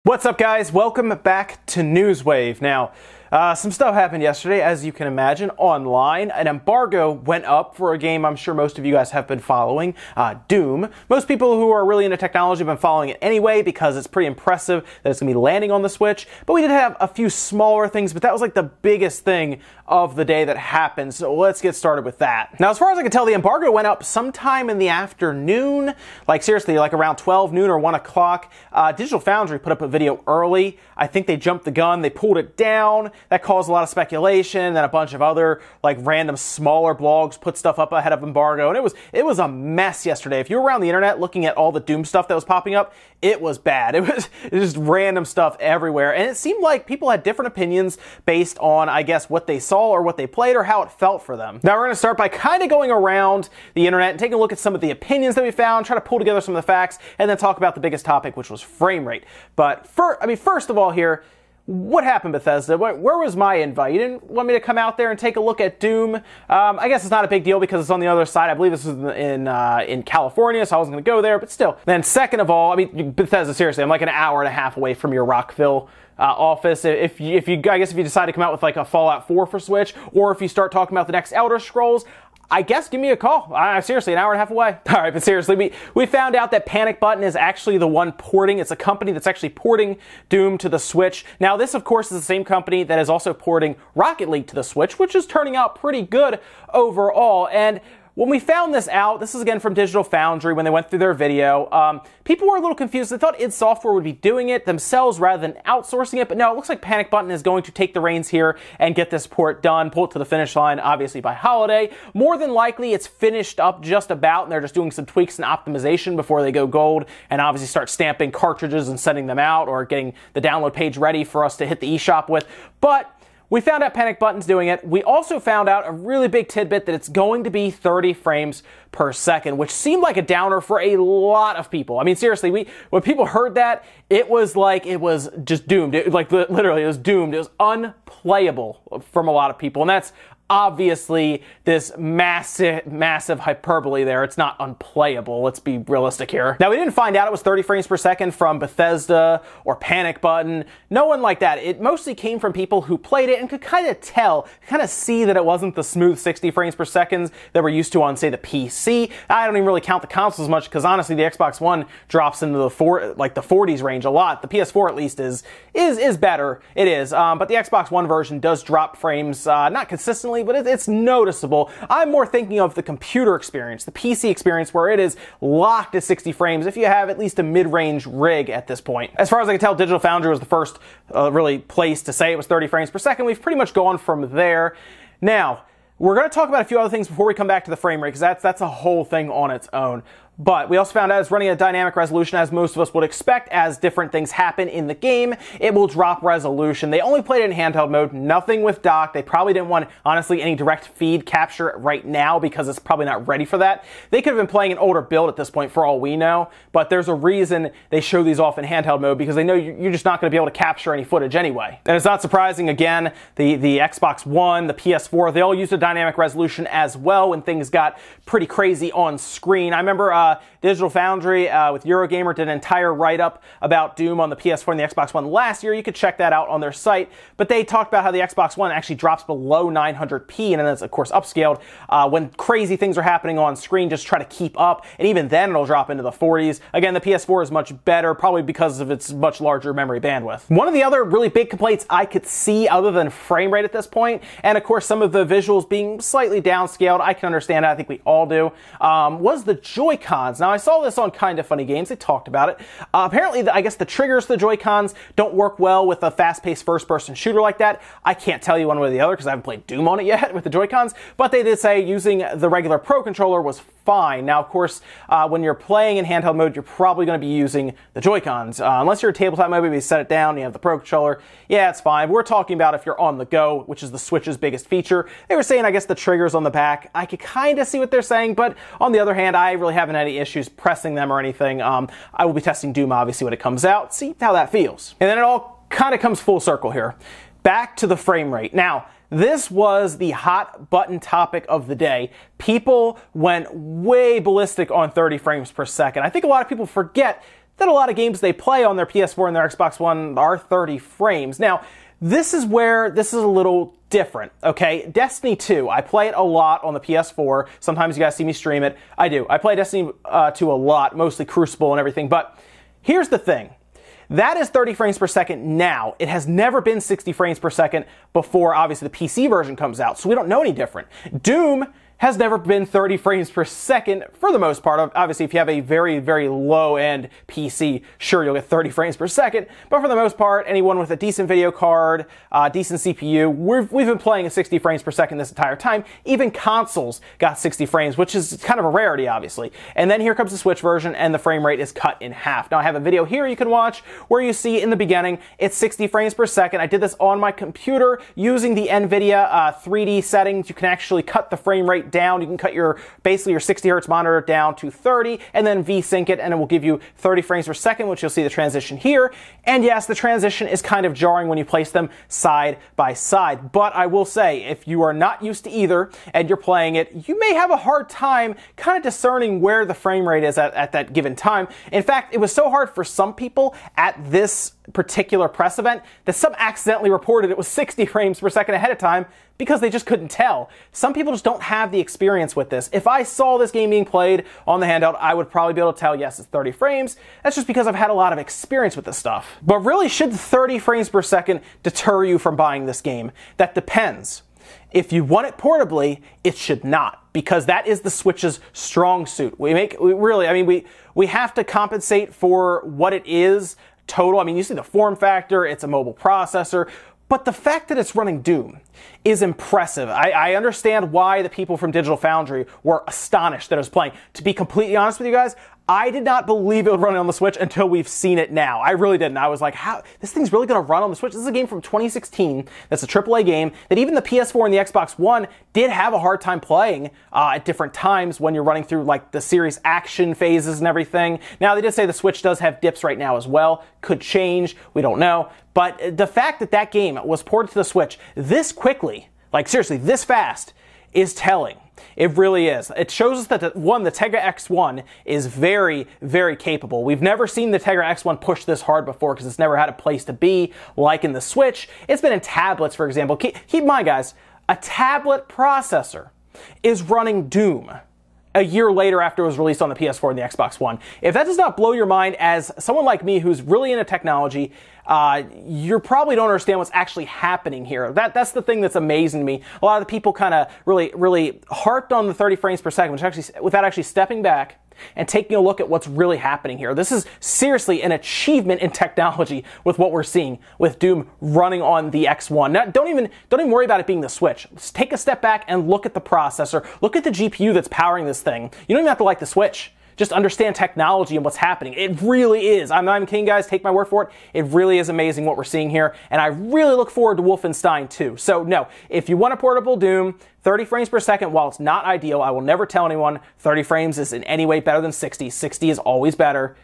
What's up, guys? Welcome back to Newswave. Now, some stuff happened yesterday, as you can imagine, online. An embargo went up for a game I'm sure most of you guys have been following, Doom. Most people who are really into technology have been following it anyway because it's pretty impressive that it's going to be landing on the Switch. But we did have a few smaller things, but that was like the biggest thing of the day that happened. So let's get started with that. Now, as far as I can tell, the embargo went up sometime in the afternoon, like seriously, like around 12 noon or 1 o'clock. Digital Foundry put up a video early. I think they jumped the gun. They pulled it down. That caused a lot of speculation. Then a bunch of other like random smaller blogs put stuff up ahead of embargo, and it was a mess yesterday. If you were around the internet looking at all the Doom stuff that was popping up, it was bad. It was just random stuff everywhere, and it seemed like people had different opinions based on, I guess, what they saw or what they played or how it felt for them. Now we're going to start by kind of going around the internet and taking a look at some of the opinions that we found, try to pull together some of the facts, and then talk about the biggest topic, which was frame rate. But first of all here, what happened, Bethesda? Where was my invite? You didn't want me to come out there and take a look at Doom? I guess it's not a big deal because it's on the other side. I believe this is in California, so I wasn't going to go there, but still. Then second of all, I mean, Bethesda, seriously, I'm like an hour and a half away from your Rockville office. If you decide to come out with like a Fallout 4 for Switch, or if you start talking about the next Elder Scrolls, I guess give me a call. Seriously, an hour and a half away. All right, but seriously, we found out that Panic Button is actually the one porting. It's a company that's actually porting Doom to the Switch. Now, this, of course, is the same company that is also porting Rocket League to the Switch, which is turning out pretty good overall. And when we found this out, this is again from Digital Foundry when they went through their video, people were a little confused. They thought id Software would be doing it themselves rather than outsourcing it, but no, it looks like Panic Button is going to take the reins here and get this port done, pull it to the finish line, obviously by holiday. More than likely, it's finished up just about, and they're just doing some tweaks and optimization before they go gold and obviously start stamping cartridges and sending them out or getting the download page ready for us to hit the eShop with. But we found out Panic Button's doing it. We also found out a really big tidbit that it's going to be 30 frames per second, which seemed like a downer for a lot of people. I mean, seriously, when people heard that, it was like it was just doomed. Literally, it was doomed. It was unplayable from a lot of people, and that's obviously this massive hyperbole there. It's not unplayable. Let's be realistic here. Now, we didn't find out it was 30 frames per second from Bethesda or Panic Button. No one like that. It mostly came from people who played it and could kind of tell, kind of see that it wasn't the smooth 60 frames per second that we're used to on, say, the PC. I don't even really count the consoles as much because honestly, the Xbox One drops into the 40s range a lot. The PS4 at least is better. It is. But the Xbox One version does drop frames, not consistently, but it's noticeable. I'm more thinking of the computer experience, the PC experience, where it is locked at 60 frames if you have at least a mid-range rig at this point. As far as I can tell, Digital Foundry was the first really place to say it was 30 frames per second. We've pretty much gone from there. Now, we're going to talk about a few other things before we come back to the frame rate, because that's a whole thing on its own. But we also found out it's running at dynamic resolution, as most of us would expect. As different things happen in the game, it will drop resolution. They only played it in handheld mode, nothing with dock. They probably didn't want, honestly, any direct feed capture right now because it's probably not ready for that. They could have been playing an older build at this point for all we know, but there's a reason they show these off in handheld mode, because they know you're just not going to be able to capture any footage anyway. And it's not surprising, again, the Xbox One, the PS4, they all used a dynamic resolution as well when things got pretty crazy on screen. I remember Digital Foundry with Eurogamer did an entire write-up about Doom on the PS4 and the Xbox One last year. You could check that out on their site. But they talked about how the Xbox One actually drops below 900p, and then it's, of course, upscaled when crazy things are happening on screen, just try to keep up. And even then, it'll drop into the 40s. Again, the PS4 is much better, probably because of its much larger memory bandwidth. One of the other really big complaints I could see, other than frame rate at this point, and of course some of the visuals being slightly downscaled, I can understand it, I think we all do, was the Joy-Cons. Now, I saw this on Kinda Funny Games. They talked about it. Apparently, I guess the triggers to the Joy-Cons don't work well with a fast-paced first-person shooter like that. I can't tell you one way or the other because I haven't played Doom on it yet with the Joy-Cons, but they did say using the regular Pro Controller was fine. Now, of course, when you're playing in handheld mode, you're probably going to be using the Joy-Cons. Unless you're a tabletop mode, maybe you set it down, you have the Pro Controller. Yeah, it's fine. We're talking about if you're on the go, which is the Switch's biggest feature. They were saying, I guess, the triggers on the back. I could kind of see what they're saying, but on the other hand, I really haven't had any issues pressing them or anything. I will be testing Doom, obviously, when it comes out. See how that feels. And then it all kind of comes full circle here. Back to the frame rate. Now, this was the hot button topic of the day. People went way ballistic on 30 frames per second. I think a lot of people forget that a lot of games they play on their PS4 and their Xbox One are 30 frames. Now, this is where this is a little different, okay? Destiny 2, I play it a lot on the PS4. Sometimes you guys see me stream it. I do. I play Destiny 2 a lot, mostly Crucible and everything. But here's the thing. That is 30 frames per second now. It has never been 60 frames per second before, obviously, the PC version comes out. So we don't know any different. Doom has never been 30 frames per second for the most part. Obviously, if you have a very, very low-end PC, sure, you'll get 30 frames per second. But for the most part, anyone with a decent video card, decent CPU, we've been playing at 60 frames per second this entire time. Even consoles got 60 frames, which is kind of a rarity, obviously. And then here comes the Switch version, and the frame rate is cut in half. Now, I have a video here you can watch where you see in the beginning, it's 60 frames per second. I did this on my computer using the NVIDIA 3D settings. You can actually cut the frame rate down. You can cut basically your 60 hertz monitor down to 30 and then V-sync it, and it will give you 30 frames per second, which you'll see the transition here. And yes, the transition is kind of jarring when you place them side by side. But I will say, if you are not used to either and you're playing it, you may have a hard time kind of discerning where the frame rate is at that given time. In fact, it was so hard for some people at this particular press event that some accidentally reported it was 60 frames per second ahead of time because they just couldn't tell. Some people just don't have the experience with this. If I saw this game being played on the handheld, I would probably be able to tell, yes, it's 30 frames. That's just because I've had a lot of experience with this stuff. But really, should 30 frames per second deter you from buying this game? That depends. If you want it portably, it should not, because that is the Switch's strong suit. We have to compensate for what it is total. I mean, you see the form factor, it's a mobile processor, but the fact that it's running Doom is impressive. I understand why the people from Digital Foundry were astonished that it was playing. To be completely honest with you guys, I did not believe it would run on the Switch until we've seen it now. I really didn't. I was like, how? This thing's really going to run on the Switch? This is a game from 2016 that's a AAA game that even the PS4 and the Xbox One did have a hard time playing at different times when you're running through like the series action phases and everything. Now, they did say the Switch does have dips right now as well. Could change. We don't know. But the fact that that game was ported to the Switch this quickly, like seriously, this fast, is telling. It really is. It shows us that, the Tegra X1 is very, very capable. We've never seen the Tegra X1 push this hard before because it's never had a place to be like in the Switch. It's been in tablets, for example. Keep in mind, guys, a tablet processor is running Doom a year later after it was released on the PS4 and the Xbox One. If that does not blow your mind as someone like me who's really into technology, you probably don't understand what's actually happening here. That's the thing that's amazing to me. A lot of the people kind of really harped on the 30 frames per second, without actually stepping back and taking a look at what's really happening here. This is seriously an achievement in technology with what we're seeing with Doom running on the X1. Now, don't even worry about it being the Switch. Just take a step back and look at the processor. Look at the GPU that's powering this thing. You don't even have to like the Switch. Just understand technology and what's happening. It really is. I'm not even kidding, guys. Take my word for it. It really is amazing what we're seeing here. And I really look forward to Wolfenstein 2. So no, if you want a portable Doom, 30 frames per second, while it's not ideal, I will never tell anyone 30 frames is in any way better than 60. 60 is always better.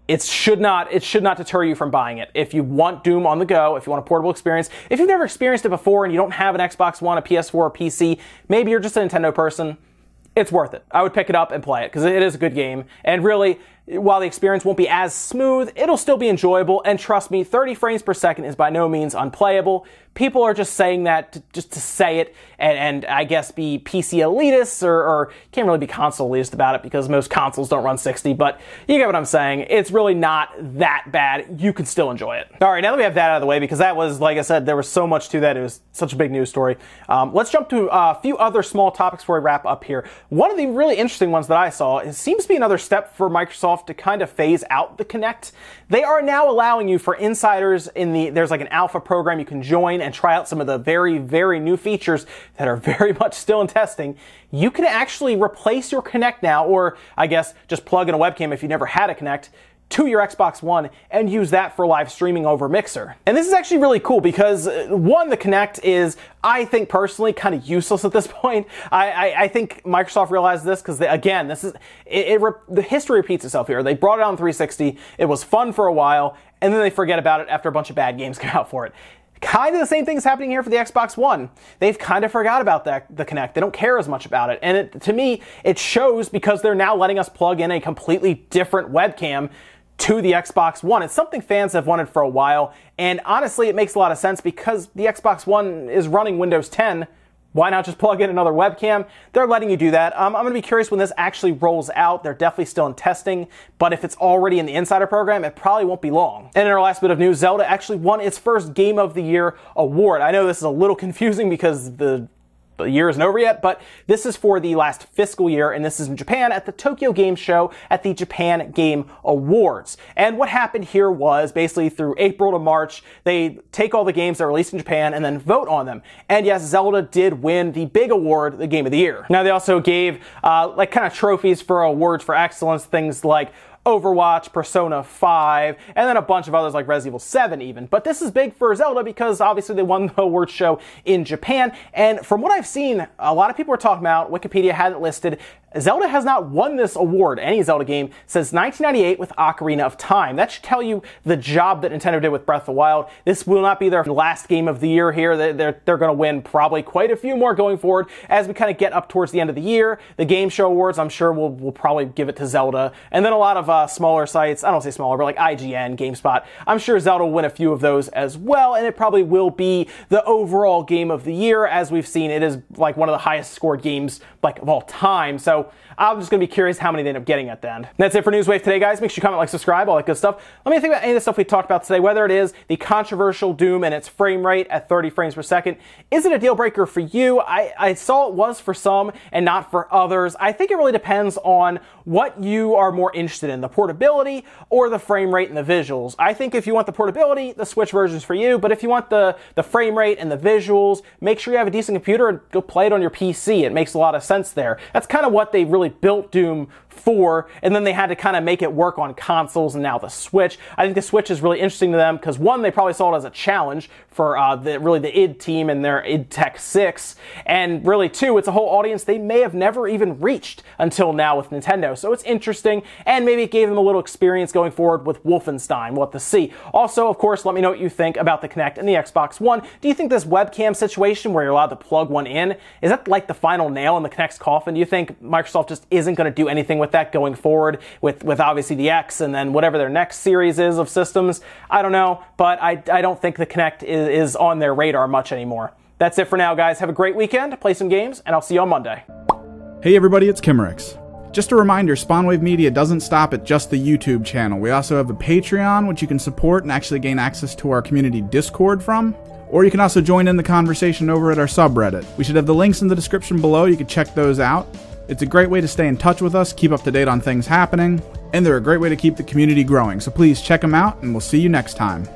It should not deter you from buying it. If you want Doom on the go, if you want a portable experience, if you've never experienced it before and you don't have an Xbox One, a PS4, or PC, maybe you're just a Nintendo person, it's worth it. I would pick it up and play it because it is a good game. And really, while the experience won't be as smooth, it'll still be enjoyable. And trust me, 30 frames per second is by no means unplayable. People are just saying that just to say it and I guess be PC elitists or can't really be console elitist about it because most consoles don't run 60, but you get what I'm saying. It's really not that bad. You can still enjoy it. All right, now that we have that out of the way, because that was, like I said, there was so much to that. It was such a big news story. Let's jump to a few other small topics before we wrap up here. One of the really interesting ones that I saw, it seems to be another step for Microsoft to kind of phase out the Kinect. They are now allowing you, for insiders there's like an alpha program you can join and try out some of the very, very new features that are very much still in testing. You can actually replace your Kinect now, or I guess just plug in a webcam if you never had a Kinect, to your Xbox One and use that for live streaming over Mixer. And this is actually really cool because, one, the Kinect is, I think personally, kind of useless at this point. I think Microsoft realized this because, again, the history repeats itself here. They brought it out on 360, it was fun for a while, and then they forget about it after a bunch of bad games come out for it. Kind of the same thing is happening here for the Xbox One. They've kind of forgot about the Kinect. They don't care as much about it. And to me, it shows because they're now letting us plug in a completely different webcam to the Xbox One. It's something fans have wanted for a while, and honestly, it makes a lot of sense because the Xbox One is running Windows 10. Why not just plug in another webcam? They're letting you do that. I'm going to be curious when this actually rolls out. They're definitely still in testing, but if it's already in the Insider program, it probably won't be long. And in our last bit of news, Zelda actually won its first Game of the Year award. I know this is a little confusing because the year isn't over yet, but this is for the last fiscal year, and this is in Japan at the Tokyo Game Show at the Japan Game Awards. And what happened here was basically through April to March, they take all the games that are released in Japan and then vote on them. And yes, Zelda did win the big award, the Game of the Year. Now they also gave like kind of trophies for awards for excellence, things like Overwatch, Persona 5, and then a bunch of others like Resident Evil 7 even. But this is big for Zelda because obviously they won the award show in Japan, and from what I've seen, a lot of people are talking about, Wikipedia had it listed, Zelda has not won this award, any Zelda game, since 1998 with Ocarina of Time. That should tell you the job that Nintendo did with Breath of the Wild. This will not be their last game of the year here. They're going to win probably quite a few more going forward as we kind of get up towards the end of the year. The Game Show Awards, I'm sure we'll probably give it to Zelda. And then a lot of smaller sites, I don't say smaller, but like IGN, GameSpot, I'm sure Zelda will win a few of those as well, and it probably will be the overall game of the year. As we've seen, it is like one of the highest scored games like of all time. So I'm just going to be curious how many they end up getting at the end. That's it for Newswave today, guys. Make sure you comment, like, subscribe, all that good stuff. Let me think about any of the stuff we talked about today, whether it is the controversial Doom and its frame rate at 30 frames per second. Is it a deal breaker for you? I saw it was for some and not for others. I think it really depends on what you are more interested in, the portability or the frame rate and the visuals. I think if you want the portability, the Switch version is for you, but if you want the frame rate and the visuals, make sure you have a decent computer and go play it on your PC. It makes a lot of sense there. That's kind of what they really built Doom for, and then they had to kind of make it work on consoles and now the Switch. I think the Switch is really interesting to them because, one, they probably saw it as a challenge for the id team and their id Tech 6, and really, two, it's a whole audience they may have never even reached until now with Nintendo. So it's interesting, and maybe it gave them a little experience going forward with Wolfenstein. We'll have to see. Also, of course, let me know what you think about the Kinect and the Xbox One. Do you think this webcam situation where you're allowed to plug one in, is that like the final nail in the Kinect's coffin? Do you think Microsoft just isn't going to do anything with that going forward with obviously the X and then whatever their next series is of systems? I don't know, but I don't think the Kinect is on their radar much anymore. That's it for now, guys. Have a great weekend, play some games, and I'll see you on Monday. Hey everybody, it's Kimmerix. Just a reminder, Spawnwave Media doesn't stop at just the YouTube channel. We also have a Patreon, which you can support and actually gain access to our community Discord from. Or you can also join in the conversation over at our subreddit. We should have the links in the description below. You can check those out. It's a great way to stay in touch with us, keep up to date on things happening, and they're a great way to keep the community growing. So please check them out, and we'll see you next time.